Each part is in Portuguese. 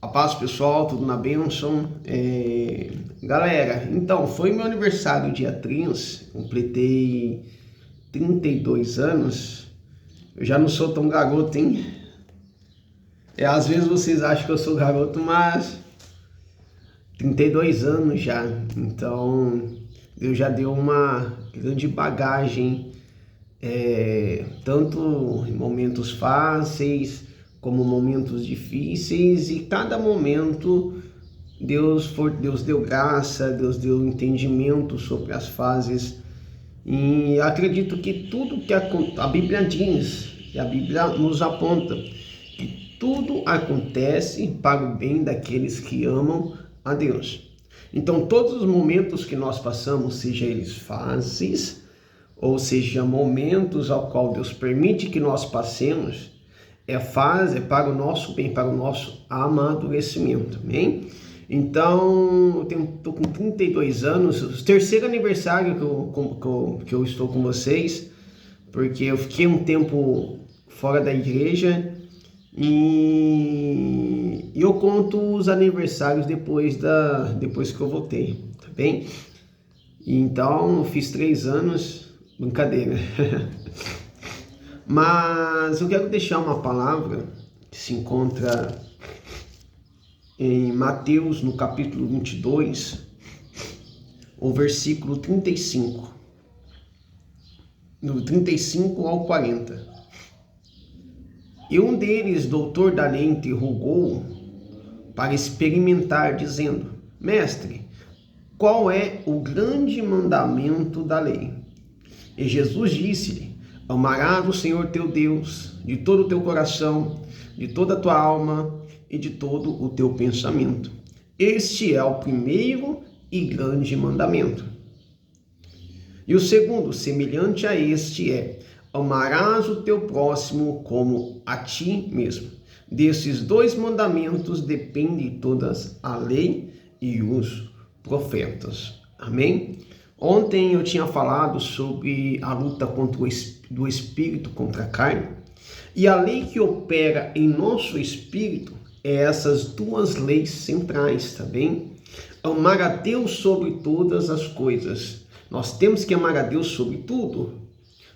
A paz, pessoal, tudo na bênção. Galera, então, foi meu aniversário dia 3, completei 32 anos. Eu já não sou tão garoto, hein? Às vezes vocês acham que eu sou garoto, mas 32 anos já. Então, eu já deu uma grande bagagem, tanto em momentos fáceis como momentos difíceis, e cada momento Deus deu graça, Deus deu entendimento sobre as fases. E acredito que tudo que a Bíblia diz, e a Bíblia nos aponta, que tudo acontece para o bem daqueles que amam a Deus. Então, todos os momentos que nós passamos, seja eles fáceis, ou seja, momentos ao qual Deus permite que nós passemos, é para o nosso bem, para o nosso amadurecimento, amém? Então, eu estou com 32 anos, o terceiro aniversário que eu estou com vocês, porque eu fiquei um tempo fora da igreja, e eu conto os aniversários depois que eu voltei, tá bem? Então, eu fiz 3 anos, brincadeira. Mas eu quero deixar uma palavra que se encontra em Mateus, no capítulo 22, o versículo 35, do 35 ao 40. E um deles, doutor da lei, interrogou para experimentar, dizendo: Mestre, qual é o grande mandamento da lei? E Jesus disse-lhe: Amarás o Senhor teu Deus de todo o teu coração, de toda a tua alma e de todo o teu pensamento. Este é o primeiro e grande mandamento. E o segundo, semelhante a este, é: amarás o teu próximo como a ti mesmo. Desses 2 mandamentos depende todas a lei e os profetas. Amém? Ontem eu tinha falado sobre a luta do espírito contra a carne, e a lei que opera em nosso espírito é essas 2 leis centrais, tá bem? Amar a Deus sobre todas as coisas. Nós temos que amar a Deus sobre tudo,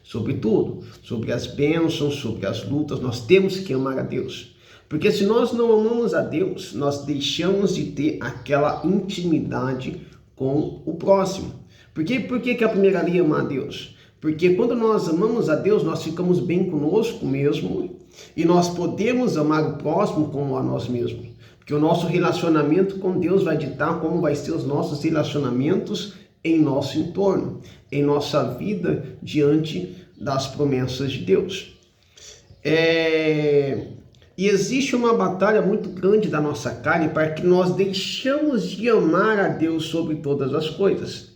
sobre as bênçãos, sobre as lutas, nós temos que amar a Deus. Porque se nós não amamos a Deus, nós deixamos de ter aquela intimidade com o próximo. Por que a primeira lei é amar a Deus? Porque quando nós amamos a Deus, nós ficamos bem conosco mesmo, e nós podemos amar o próximo como a nós mesmos. Porque o nosso relacionamento com Deus vai ditar como vai ser os nossos relacionamentos em nosso entorno, em nossa vida diante das promessas de Deus. E existe uma batalha muito grande da nossa carne para que nós deixamos de amar a Deus sobre todas as coisas.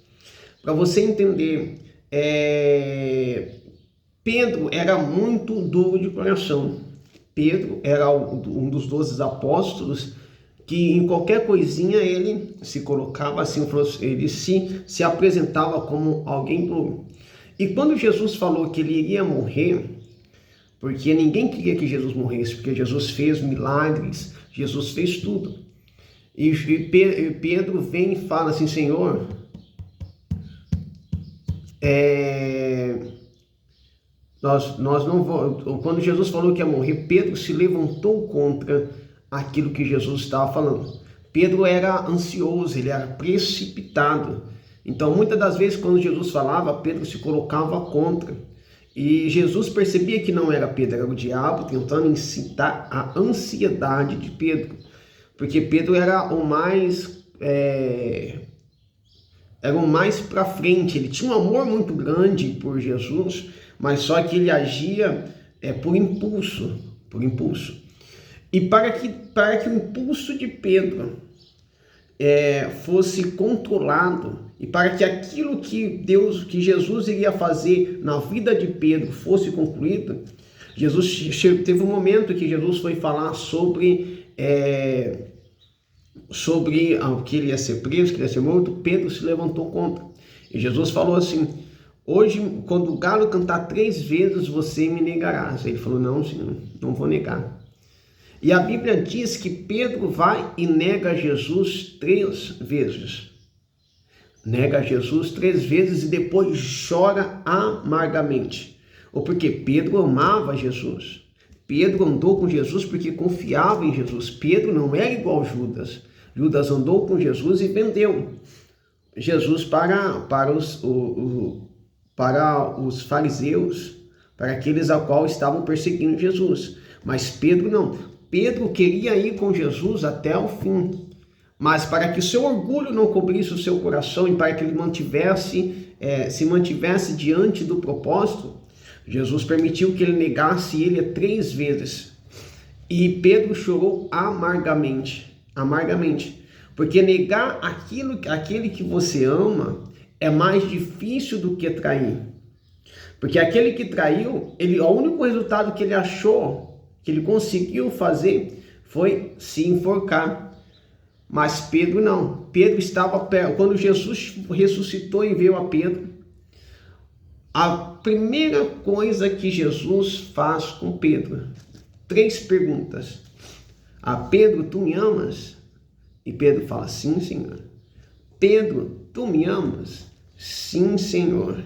Para você entender, Pedro era muito duro de coração. Pedro era um dos 12 apóstolos que em qualquer coisinha ele se colocava assim, ele se apresentava como alguém duro. E quando Jesus falou que ele iria morrer, porque ninguém queria que Jesus morresse, porque Jesus fez milagres, Jesus fez tudo. E Pedro vem e fala assim: Senhor, nós não vamos. Quando Jesus falou que ia morrer, Pedro se levantou contra aquilo que Jesus estava falando. Pedro era ansioso, ele era precipitado. Então, muitas das vezes, quando Jesus falava, Pedro se colocava contra. E Jesus percebia que não era Pedro, era o diabo tentando incitar a ansiedade de Pedro. Porque Pedro era o mais para frente, ele tinha um amor muito grande por Jesus, mas só que ele agia por impulso. E para que o impulso de Pedro fosse controlado, e para que aquilo que Jesus iria fazer na vida de Pedro fosse concluído, teve um momento que Jesus foi falar sobre que ele ia ser preso, que ele ia ser morto. Pedro se levantou contra. E Jesus falou assim: hoje, quando o galo cantar 3 vezes, você me negarás. Ele falou: não, Senhor, não vou negar. E a Bíblia diz que Pedro vai e nega Jesus 3 vezes. Nega Jesus 3 vezes e depois chora amargamente. Ou porque Pedro amava Jesus. Pedro andou com Jesus porque confiava em Jesus. Pedro não era igual Judas. Judas andou com Jesus e vendeu Jesus para os fariseus, para aqueles a qual estavam perseguindo Jesus. Mas Pedro não. Pedro queria ir com Jesus até o fim. Mas para que o seu orgulho não cobrisse o seu coração e para que ele se mantivesse diante do propósito, Jesus permitiu que ele negasse ele 3 vezes. E Pedro chorou amargamente, porque negar aquele que você ama é mais difícil do que trair. Porque aquele que traiu, o único resultado que ele achou, que ele conseguiu fazer, foi se enforcar. Mas Pedro não. Pedro estava perto. Quando Jesus ressuscitou e veio a Pedro, a primeira coisa que Jesus faz com Pedro, 3 perguntas. Pedro, tu me amas? E Pedro fala, sim, Senhor. Pedro, tu me amas? Sim, Senhor.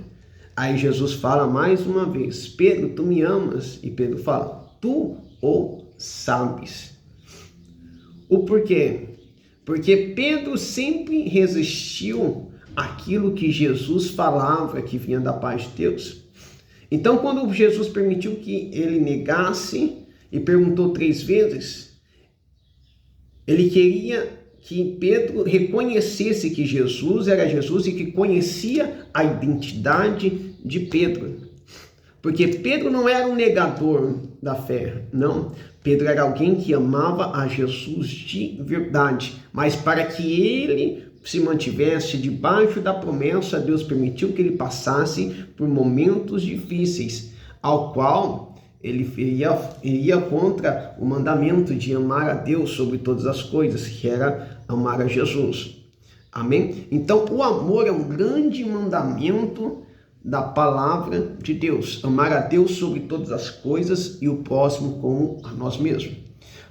Aí Jesus fala mais uma vez, Pedro, tu me amas? E Pedro fala, tu o sabes. O porquê? Porque Pedro sempre resistiu àquilo que Jesus falava que vinha da paz de Deus. Então, quando Jesus permitiu que ele negasse e perguntou 3 vezes, ele queria que Pedro reconhecesse que Jesus era Jesus e que conhecia a identidade de Pedro. Porque Pedro não era um negador da fé, não. Pedro era alguém que amava a Jesus de verdade. Mas para que ele se mantivesse debaixo da promessa, Deus permitiu que ele passasse por momentos difíceis, ao qual ele iria contra o mandamento de amar a Deus sobre todas as coisas, que era amar a Jesus. Amém? Então, o amor é um grande mandamento da palavra de Deus. Amar a Deus sobre todas as coisas e o próximo como a nós mesmos.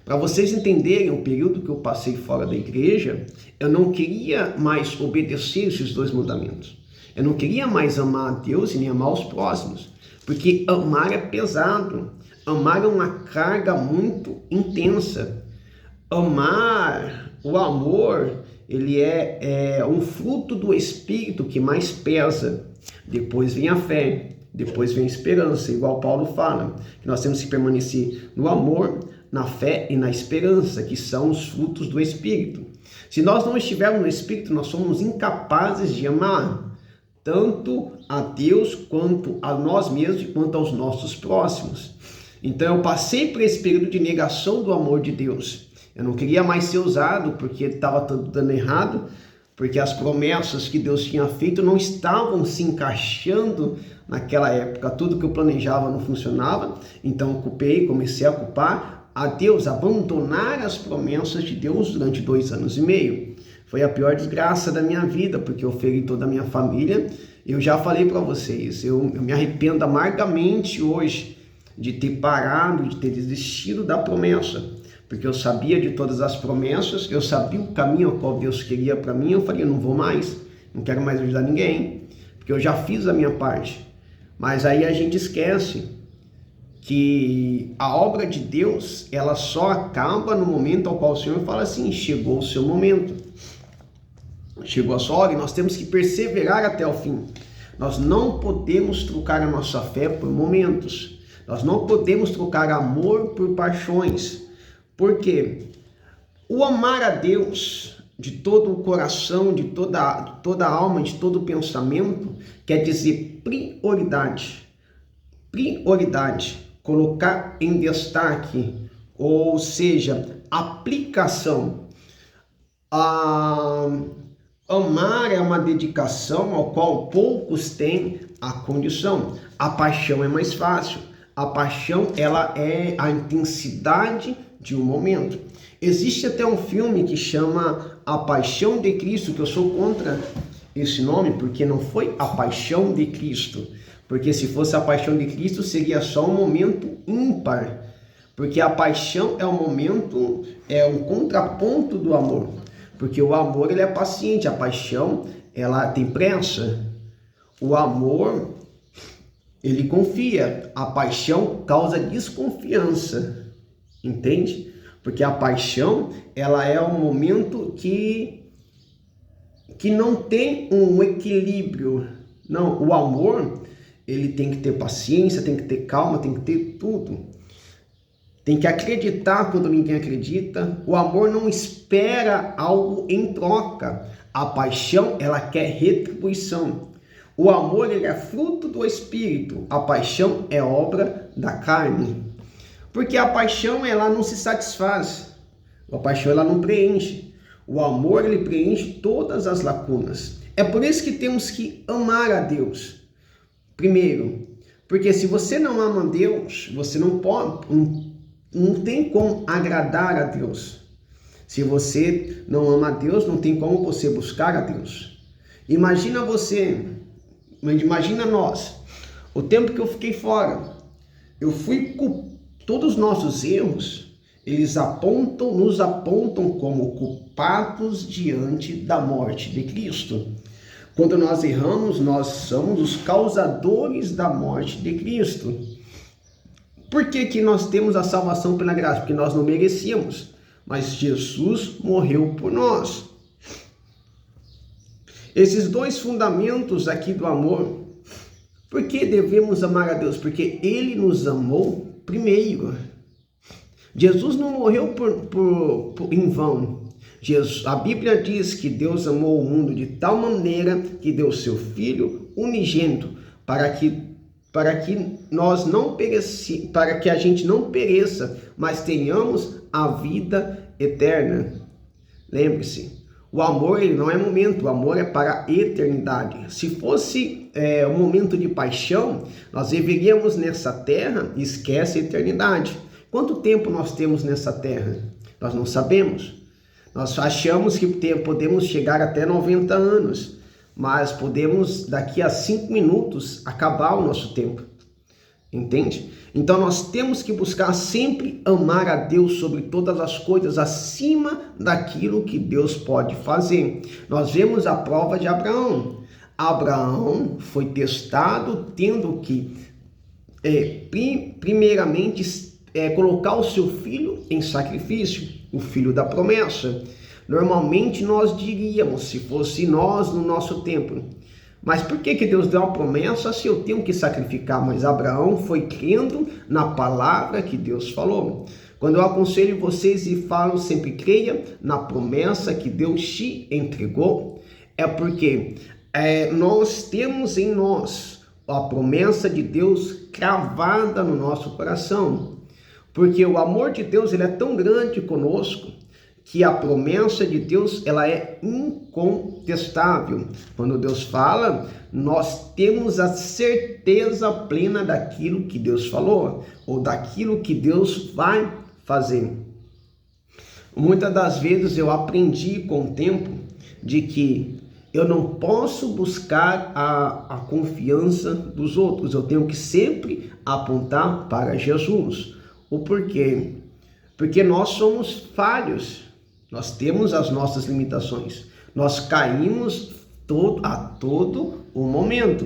Para vocês entenderem o período que eu passei fora da igreja, eu não queria mais obedecer esses 2 mandamentos. Eu não queria mais amar a Deus e nem amar os próximos. Porque amar é pesado. Amar é uma carga muito intensa. Amar, o amor, ele é um fruto do Espírito que mais pesa. Depois vem a fé, depois vem a esperança, igual Paulo fala, que nós temos que permanecer no amor, na fé e na esperança, que são os frutos do Espírito. Se nós não estivermos no Espírito, nós somos incapazes de amar, tanto a Deus, quanto a nós mesmos e quanto aos nossos próximos. Então eu passei por esse período de negação do amor de Deus. Eu não queria mais ser usado porque estava tudo dando errado, porque as promessas que Deus tinha feito não estavam se encaixando naquela época. Tudo que eu planejava não funcionava, então comecei a culpar a Deus, abandonar as promessas de Deus durante 2 anos e meio. Foi a pior desgraça da minha vida, porque eu feri toda a minha família. Eu já falei para vocês, eu me arrependo amargamente hoje de ter parado, de ter desistido da promessa. Porque eu sabia de todas as promessas, eu sabia o caminho ao qual Deus queria para mim. Eu falei, eu não vou mais, não quero mais ajudar ninguém, porque eu já fiz a minha parte. Mas aí a gente esquece que a obra de Deus, ela só acaba no momento ao qual o Senhor fala assim, chegou o seu momento. Chegou a sua hora e nós temos que perseverar até o fim. Nós não podemos trocar a nossa fé por momentos. Nós não podemos trocar amor por paixões. Porque o amar a Deus de todo o coração, de toda a alma, de todo o pensamento, quer dizer prioridade. Prioridade, colocar em destaque, ou seja, aplicação. Amar é uma dedicação ao qual poucos têm a condição. A paixão é mais fácil. A paixão, ela é a intensidade de um momento. Existe até um filme que chama A Paixão de Cristo, que eu sou contra esse nome, porque não foi a paixão de Cristo. Porque se fosse a paixão de Cristo, seria só um momento ímpar. Porque a paixão é um momento, é um contraponto do amor. Porque o amor ele é paciente, a paixão ela tem pressa. O amor ele confia, a paixão causa desconfiança, entende? Porque a paixão ela é um momento que não tem um equilíbrio. Não, o amor ele tem que ter paciência, tem que ter calma, tem que ter tudo. Tem que acreditar quando ninguém acredita. O amor não espera algo em troca. A paixão, ela quer retribuição. O amor, ele é fruto do Espírito. A paixão é obra da carne. Porque a paixão, ela não se satisfaz. A paixão, ela não preenche. O amor, ele preenche todas as lacunas. É por isso que temos que amar a Deus. Primeiro, porque se você não ama a Deus, você não pode... Não tem como agradar a Deus. Se você não ama a Deus, não tem como você buscar a Deus. Imagina nós, o tempo que eu fiquei fora, eu fui com todos os nossos erros, eles nos apontam como culpados diante da morte de Cristo. Quando nós erramos, nós somos os causadores da morte de Cristo. Por que nós temos a salvação pela graça? Porque nós não merecíamos, mas Jesus morreu por nós. Esses dois fundamentos aqui do amor, por que devemos amar a Deus? Porque Ele nos amou primeiro. Jesus não morreu em vão. A Bíblia diz que Deus amou o mundo de tal maneira que deu seu Filho unigênito para que nós não para que a gente não pereça, mas tenhamos a vida eterna. Lembre-se, o amor ele não é momento, o amor é para a eternidade. Se fosse um momento de paixão, nós viveríamos nessa terra e esquece a eternidade. Quanto tempo nós temos nessa terra? Nós não sabemos. Nós achamos que podemos chegar até 90 anos. Mas podemos, daqui a 5 minutos, acabar o nosso tempo. Entende? Então nós temos que buscar sempre amar a Deus sobre todas as coisas, acima daquilo que Deus pode fazer. Nós vemos a prova de Abraão. Abraão foi testado tendo que, primeiramente, colocar o seu filho em sacrifício, o filho da promessa. Normalmente nós diríamos, se fosse nós no nosso tempo, mas por que Deus deu uma promessa se eu tenho que sacrificar? Mas Abraão foi crendo na palavra que Deus falou. Quando eu aconselho vocês e falo, sempre creia na promessa que Deus te entregou, é porque nós temos em nós a promessa de Deus cravada no nosso coração. Porque o amor de Deus ele é tão grande conosco, que a promessa de Deus ela é incontestável. Quando Deus fala, nós temos a certeza plena daquilo que Deus falou, ou daquilo que Deus vai fazer. Muitas das vezes eu aprendi com o tempo de que eu não posso buscar a confiança dos outros, eu tenho que sempre apontar para Jesus. O porquê? Porque nós somos falhos. Nós temos as nossas limitações. Nós caímos a todo o momento.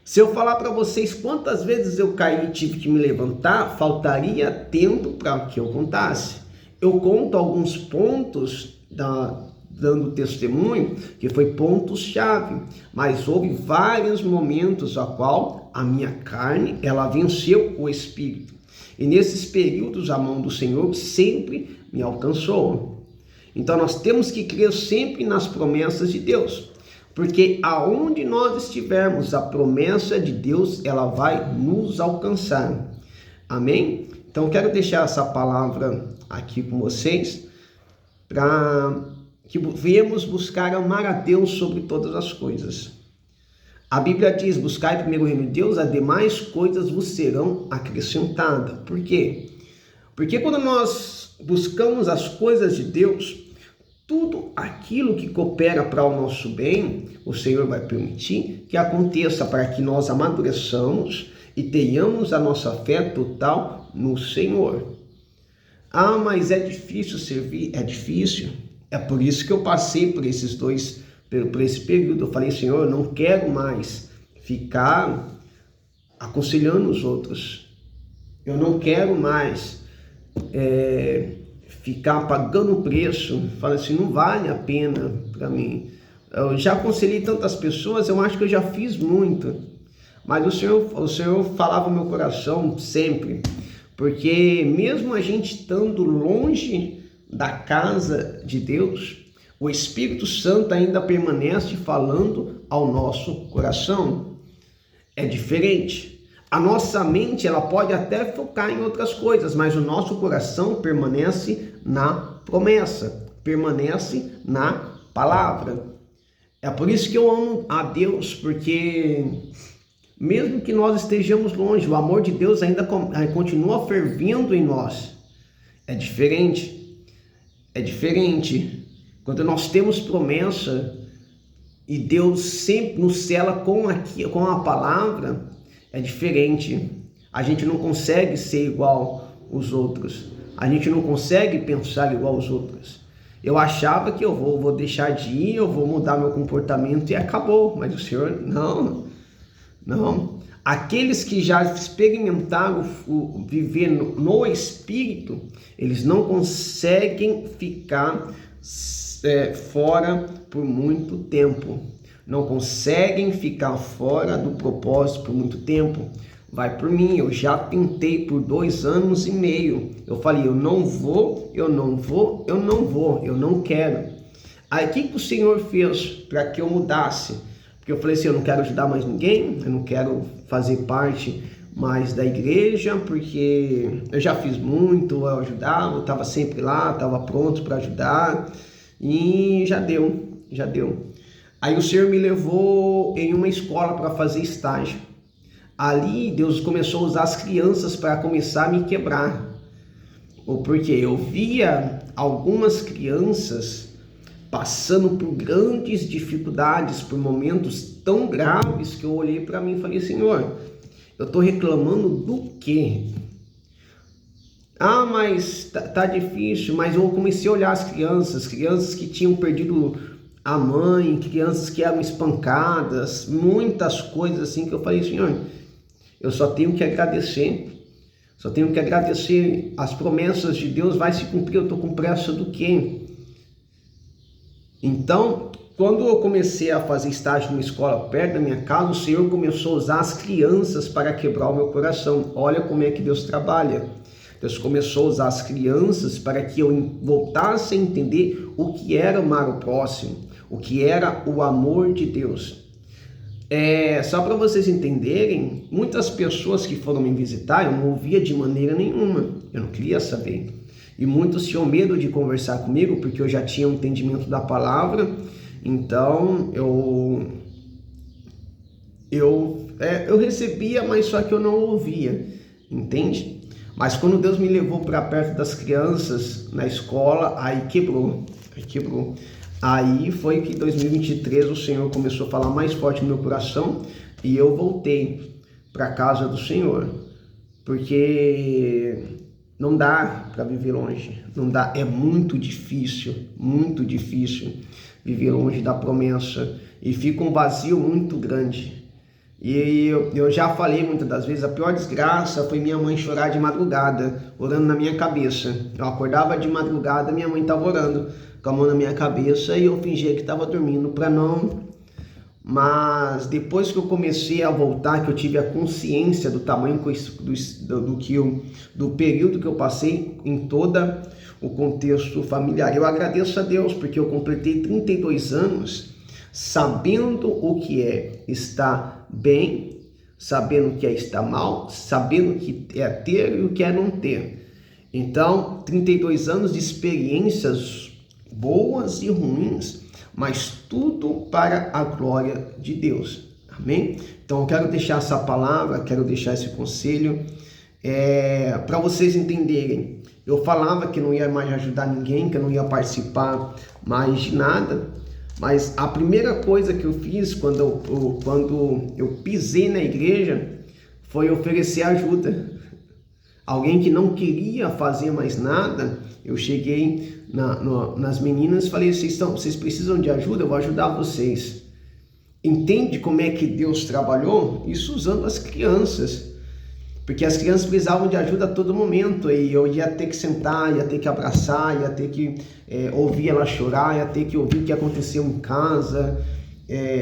Se eu falar para vocês quantas vezes eu caí e tive que me levantar, faltaria tempo para que eu contasse. Eu conto alguns pontos dando testemunho, que foi pontos-chave. Mas houve vários momentos a qual a minha carne, ela venceu o Espírito. E nesses períodos a mão do Senhor sempre me alcançou. Então nós temos que crer sempre nas promessas de Deus, porque aonde nós estivermos, a promessa de Deus ela vai nos alcançar. Amém? Então eu quero deixar essa palavra aqui com vocês, para que venhamos buscar amar a Deus sobre todas as coisas. A Bíblia diz, buscai primeiro o reino de Deus, as demais coisas vos serão acrescentadas. Por quê? Porque quando nós buscamos as coisas de Deus, tudo aquilo que coopera para o nosso bem, o Senhor vai permitir que aconteça para que nós amadureçamos e tenhamos a nossa fé total no Senhor. Ah, mas é difícil servir? É difícil. É por isso que eu passei por por esse período. Eu falei, Senhor, eu não quero mais ficar aconselhando os outros. Eu não quero mais ficar pagando preço. Fala assim, não vale a pena para mim. Eu já aconselhei tantas pessoas, eu acho que eu já fiz muito. Mas o Senhor falava no meu coração sempre. Porque mesmo a gente estando longe da casa de Deus, o Espírito Santo ainda permanece falando ao nosso coração. É diferente. A nossa mente, ela pode até focar em outras coisas, mas o nosso coração permanece na promessa, permanece na palavra. É por isso que eu amo a Deus, porque mesmo que nós estejamos longe, o amor de Deus ainda continua fervendo em nós. É diferente. É diferente. Quando nós temos promessa e Deus sempre nos sela com a palavra, é diferente. A gente não consegue ser igual os outros. A gente não consegue pensar igual os outros. Eu achava que eu vou deixar de ir, eu vou mudar meu comportamento e acabou. Mas o Senhor, não. Aqueles que já experimentaram viver no Espírito, eles não conseguem ficar fora por muito tempo. Não conseguem ficar fora do propósito por muito tempo. Vai por mim, eu já tentei por 2 anos e meio. Eu falei, eu não quero. Aí o que o Senhor fez para que eu mudasse? Porque eu falei assim, eu não quero ajudar mais ninguém, eu não quero fazer parte mais da igreja, porque eu já fiz muito, eu ajudava, eu estava sempre lá, estava pronto para ajudar, e já deu. Aí o Senhor me levou em uma escola para fazer estágio. Ali Deus começou a usar as crianças para começar a me quebrar. Porque eu via algumas crianças passando por grandes dificuldades, por momentos tão graves, que eu olhei para mim e falei, Senhor, eu estou reclamando do quê? Ah, mas tá difícil. Mas eu comecei a olhar as crianças que tinham perdido a mãe, crianças que eram espancadas, muitas coisas assim, que eu falei, Senhor, eu só tenho que agradecer. As promessas de Deus vai se cumprir. Eu estou com pressa do quê? Então, quando eu comecei a fazer estágio numa escola perto da minha casa, o Senhor começou a usar as crianças para quebrar o meu coração. Olha como é que Deus trabalha. Deus começou a usar as crianças para que eu voltasse a entender o que era amar o próximo, o que era o amor de Deus. Só para vocês entenderem, muitas pessoas que foram me visitar, eu não ouvia de maneira nenhuma, eu não queria saber. E muitos tinham medo de conversar comigo, porque eu já tinha um entendimento da palavra. Então eu recebia, mas só que eu não ouvia, entende? Mas quando Deus me levou para perto das crianças na escola, aí quebrou. Aí foi que em 2023 o Senhor começou a falar mais forte no meu coração e eu voltei para a casa do Senhor, porque não dá para viver longe, não dá, é muito difícil viver longe da promessa e fica um vazio muito grande. E eu já falei muitas das vezes, a pior desgraça foi minha mãe chorar de madrugada, orando na minha cabeça. Eu acordava de madrugada, minha mãe estava orando com a mão na minha cabeça e eu fingia que estava dormindo para não. Mas depois que eu comecei a voltar, que eu tive a consciência do tamanho do período que eu passei em todo o contexto familiar, eu agradeço a Deus, porque eu completei 32 anos sabendo o que é estar bem, sabendo o que é estar mal, sabendo o que é ter e o que é não ter. Então, 32 anos de experiências boas e ruins, mas tudo para a glória de Deus. Amém? Então, eu quero deixar essa palavra, quero deixar esse conselho para vocês entenderem. Eu falava que não ia mais ajudar ninguém, que eu não ia participar mais de nada, mas a primeira coisa que eu fiz quando eu pisei na igreja foi oferecer ajuda. Alguém que não queria fazer mais nada, eu cheguei nas meninas e falei, vocês precisam de ajuda? Eu vou ajudar vocês. Entende como é que Deus trabalhou? Isso usando as crianças. Porque as crianças precisavam de ajuda a todo momento, e eu ia ter que sentar, ia ter que abraçar, ia ter que ouvir ela chorar, ia ter que ouvir o que aconteceu em casa,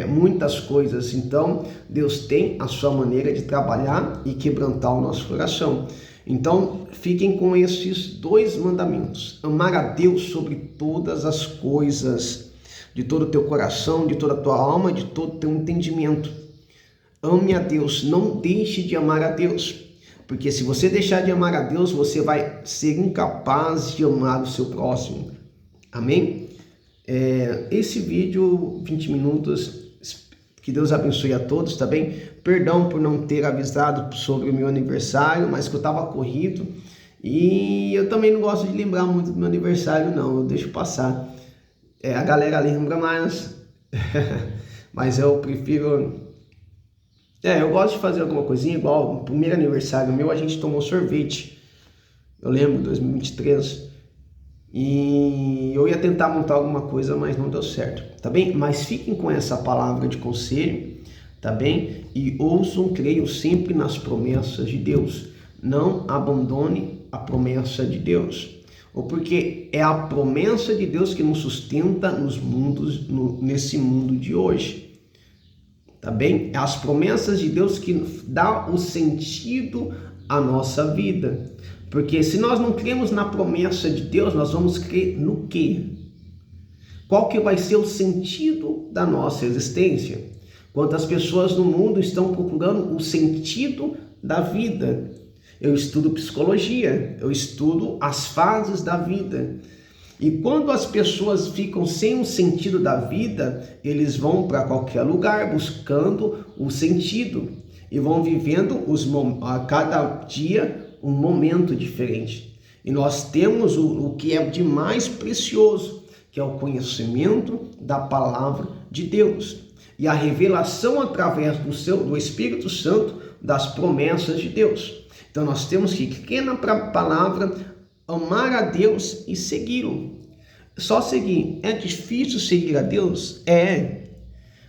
muitas coisas. Então, Deus tem a sua maneira de trabalhar e quebrantar o nosso coração. Então, fiquem com esses 2 mandamentos: amar a Deus sobre todas as coisas, de todo o teu coração, de toda a tua alma, de todo o teu entendimento. Ame a Deus, não deixe de amar a Deus. Porque se você deixar de amar a Deus, você vai ser incapaz de amar o seu próximo. Amém? Esse vídeo, 20 minutos, que Deus abençoe a todos, tá bem? Perdão por não ter avisado sobre o meu aniversário, mas que eu estava corrido. E eu também não gosto de lembrar muito do meu aniversário, não. Eu deixo passar. A galera lembra mais. Mas eu prefiro... eu gosto de fazer alguma coisinha, igual no primeiro aniversário meu, a gente tomou sorvete. Eu lembro, 2023. E eu ia tentar montar alguma coisa, mas não deu certo, tá bem? Mas fiquem com essa palavra de conselho, tá bem? E ouçam, creiam sempre nas promessas de Deus. Não abandone a promessa de Deus. Ou porque é a promessa de Deus que nos sustenta nesse mundo de hoje. Tá bem? É as promessas de Deus que dá o sentido à nossa vida. Porque se nós não cremos na promessa de Deus, nós vamos crer no quê? Qual que vai ser o sentido da nossa existência? Quantas pessoas no mundo estão procurando o sentido da vida? Eu estudo psicologia, eu estudo as fases da vida. E quando as pessoas ficam sem o sentido da vida, eles vão para qualquer lugar buscando o sentido e vão vivendo a cada dia um momento diferente. E nós temos o que é de mais precioso, que é o conhecimento da palavra de Deus e a revelação através do Espírito Santo das promessas de Deus. Então nós temos que crer na palavra, amar a Deus e segui-lo. Só seguir. É difícil seguir a Deus?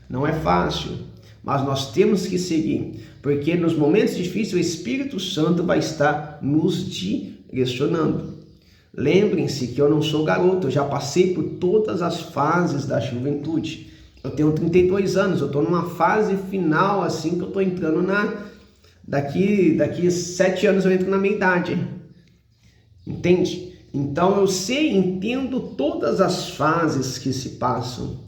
Não é fácil, mas nós temos que seguir, porque nos momentos difíceis o Espírito Santo vai estar nos direcionando. Lembrem-se que eu não sou garoto, eu já passei por todas as fases da juventude. Eu tenho 32 anos, eu estou numa fase final assim que eu estou entrando daqui 7 anos eu entro na meia idade. Entende? Então eu entendo todas as fases que se passam.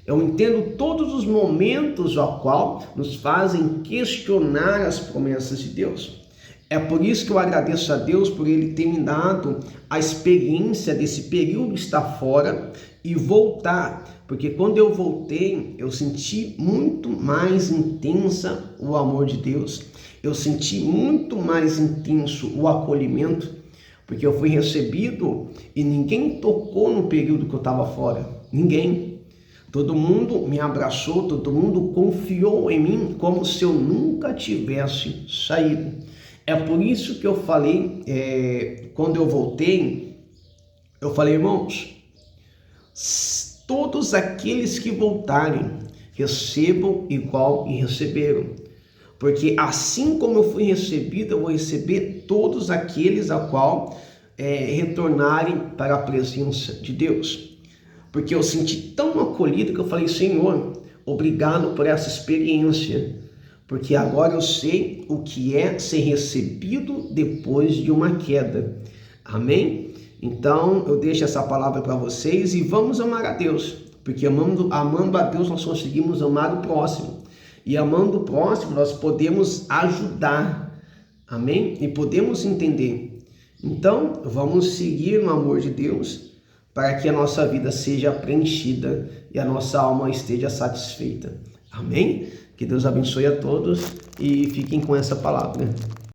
Eu entendo todos os momentos ao qual nos fazem questionar as promessas de Deus. É por isso que eu agradeço a Deus por Ele ter me dado a experiência desse período estar fora e voltar. Porque quando eu voltei, eu senti muito mais intensa o amor de Deus. Eu senti muito mais intenso o acolhimento, porque eu fui recebido e ninguém tocou no período que eu estava fora. Ninguém. Todo mundo me abraçou, todo mundo confiou em mim como se eu nunca tivesse saído. É por isso que eu falei, quando eu voltei, eu falei, irmãos, todos aqueles que voltarem, recebam igual e receberam. Porque assim como eu fui recebido, eu vou receber todos aqueles a qual retornarem para a presença de Deus. Porque eu senti tão acolhido que eu falei, Senhor, obrigado por essa experiência. Porque agora eu sei o que é ser recebido depois de uma queda. Amém? Então eu deixo essa palavra para vocês e vamos amar a Deus. Porque amando a Deus nós conseguimos amar o próximo. E amando o próximo nós podemos ajudar. Amém? E podemos entender. Então vamos seguir no amor de Deus, para que a nossa vida seja preenchida e a nossa alma esteja satisfeita. Amém? Que Deus abençoe a todos e fiquem com essa palavra.